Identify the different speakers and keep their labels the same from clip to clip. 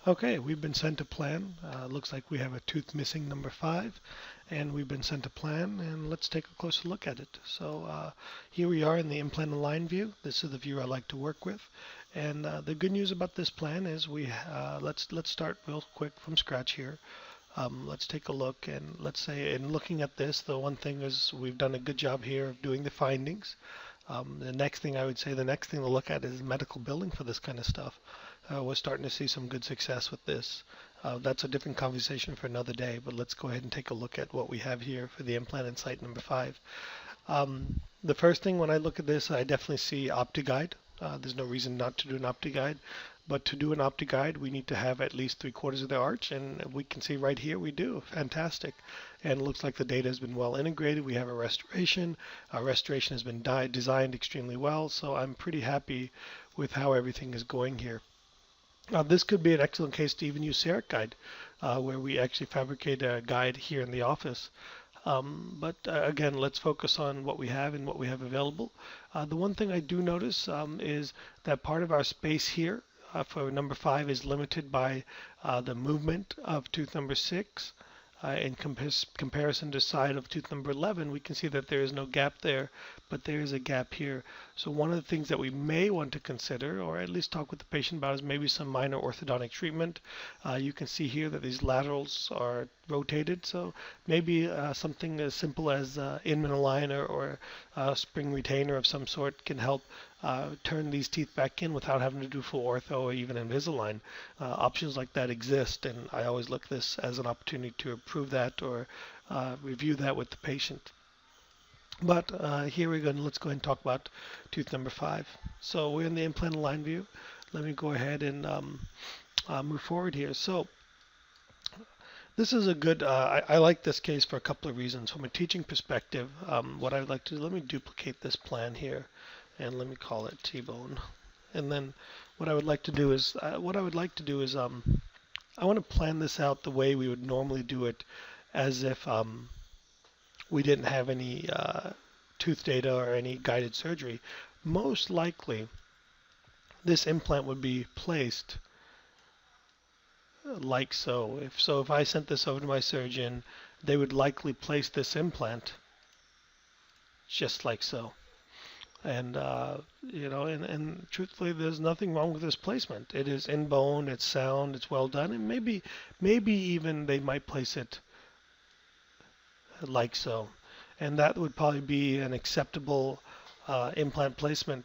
Speaker 1: Okay, we've been sent a plan. Looks like we have a tooth missing, number 5, and we've been sent a plan, and let's take a closer look at it. So here we are in the implant align view. This is the view I like to work with. And the good news about this plan is let's start real quick from scratch here. Let's take a look, and let's say in looking at this, the one thing is we've done a good job here of doing the findings. The next thing I would say, the next thing to look at is medical billing for this kind of stuff. We're starting to see some good success with this. That's a different conversation for another day, but let's go ahead and take a look at what we have here for the implant in site number 5. The first thing when I look at this, I definitely see OptiGuide. There's no reason not to do an OptiGuide, but to do an OptiGuide, we need to have at least 3/4 of the arch, and we can see right here we do. Fantastic. And it looks like the data has been well integrated. We have a restoration. Our restoration has been designed extremely well, so I'm pretty happy with how everything is going here. This could be an excellent case to even use CEREC Guide, where we actually fabricate a guide here in the office. But again, let's focus on what we have and what we have available. The one thing I do notice is that part of our space here for number 5 is limited by the movement of tooth number 6. In comparison to side of tooth number 11, we can see that there is no gap there, but there is a gap here. So one of the things that we may want to consider, or at least talk with the patient about, is maybe some minor orthodontic treatment. You can see here that these laterals are rotated, so maybe something as simple as Inman aligner or a spring retainer of some sort can help turn these teeth back in without having to do full ortho or even Invisalign. Options like that exist, and I always look this as an opportunity to approve that or review that with the patient. But here we go. Let's go ahead and talk about tooth number 5. So we're in the implant align view. Let me go ahead and move forward here. So this is a good, I like this case for a couple of reasons. From a teaching perspective, what I'd like to do, let me duplicate this plan here, and let me call it T-bone. And then what I would like to do is, I want to plan this out the way we would normally do it, as if we didn't have any tooth data or any guided surgery. Most likely, this implant would be placed like so. If I sent this over to my surgeon, they would likely place this implant just like so. And and truthfully, there's nothing wrong with this placement. It is in bone, it's sound, it's well done, and maybe even they might place it like so. And that would probably be an acceptable implant placement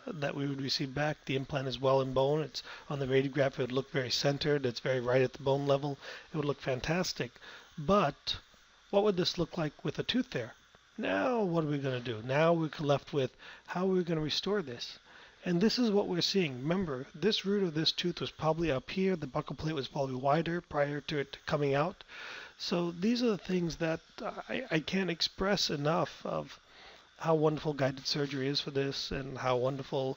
Speaker 1: that we would receive back. The implant is well in bone. It's on the radiograph. It would look very centered. It's very right at the bone level. It would look fantastic. But what would this look like with a tooth there? Now what are we going to do? Now we're left with how are we going to restore this? And this is what we're seeing. Remember, this root of this tooth was probably up here. The buccal plate was probably wider prior to it coming out. So these are the things that I can't express enough of how wonderful guided surgery is for this and how wonderful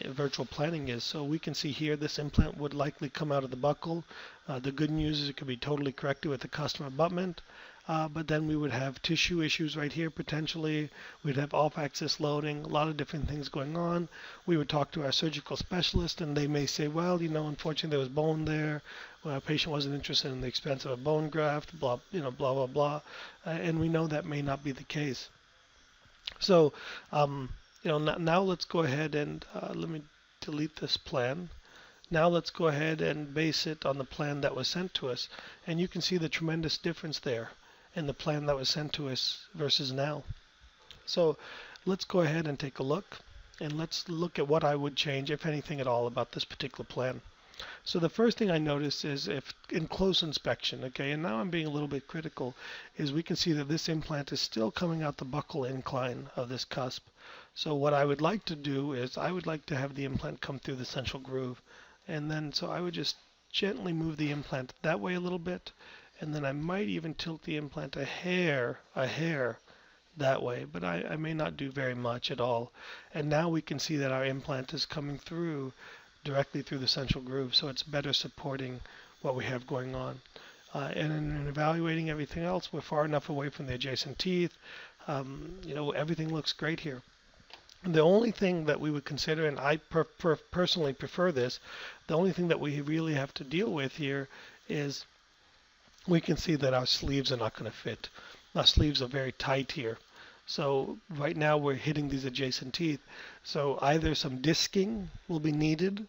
Speaker 1: virtual planning is. So we can see here this implant would likely come out of the buccal. The good news is it could be totally corrected with a custom abutment. But then we would have tissue issues right here potentially. We'd have off-axis loading, a lot of different things going on. We would talk to our surgical specialist, and they may say, well, unfortunately there was bone there. Well, our patient wasn't interested in the expense of a bone graft, blah, blah, blah, blah. And we know that may not be the case. So, now let's go ahead and let me delete this plan. Now let's go ahead and base it on the plan that was sent to us. And you can see the tremendous difference there in the plan that was sent to us versus now. So let's go ahead and take a look, and let's look at what I would change, if anything at all, about this particular plan. So the first thing I notice is if in close inspection, okay, and now I'm being a little bit critical, is we can see that this implant is still coming out the buccal incline of this cusp. So what I would like to do is I would like to have the implant come through the central groove. And then so I would just gently move the implant that way a little bit, and then I might even tilt the implant a hair that way, but I may not do very much at all. And now we can see that our implant is coming through directly through the central groove, so it's better supporting what we have going on. And in evaluating everything else, we're far enough away from the adjacent teeth. Everything looks great here. The only thing that we would consider, and I personally prefer this, the only thing that we really have to deal with here is we can see that our sleeves are not going to fit. Our sleeves are very tight here. So right now we're hitting these adjacent teeth. So either some disking will be needed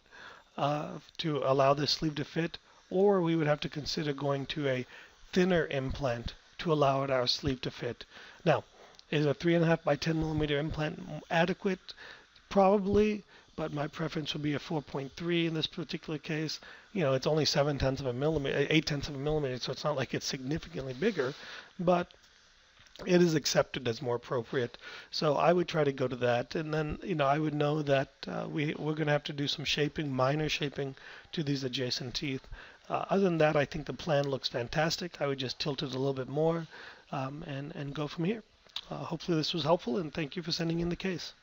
Speaker 1: to allow this sleeve to fit, or we would have to consider going to a thinner implant to allow our sleeve to fit. Now, is a 3.5 by 10 millimeter implant adequate? Probably, but my preference would be a 4.3 in this particular case. You know, it's only 7/10 of a millimeter, 8/10 of a millimeter, so it's not like it's significantly bigger, but it is accepted as more appropriate. So I would try to go to that, and then I would know that we're going to have to do some shaping, minor shaping to these adjacent teeth. Other than that, I think the plan looks fantastic. I would just tilt it a little bit more and go from here. Hopefully this was helpful, and thank you for sending in the case.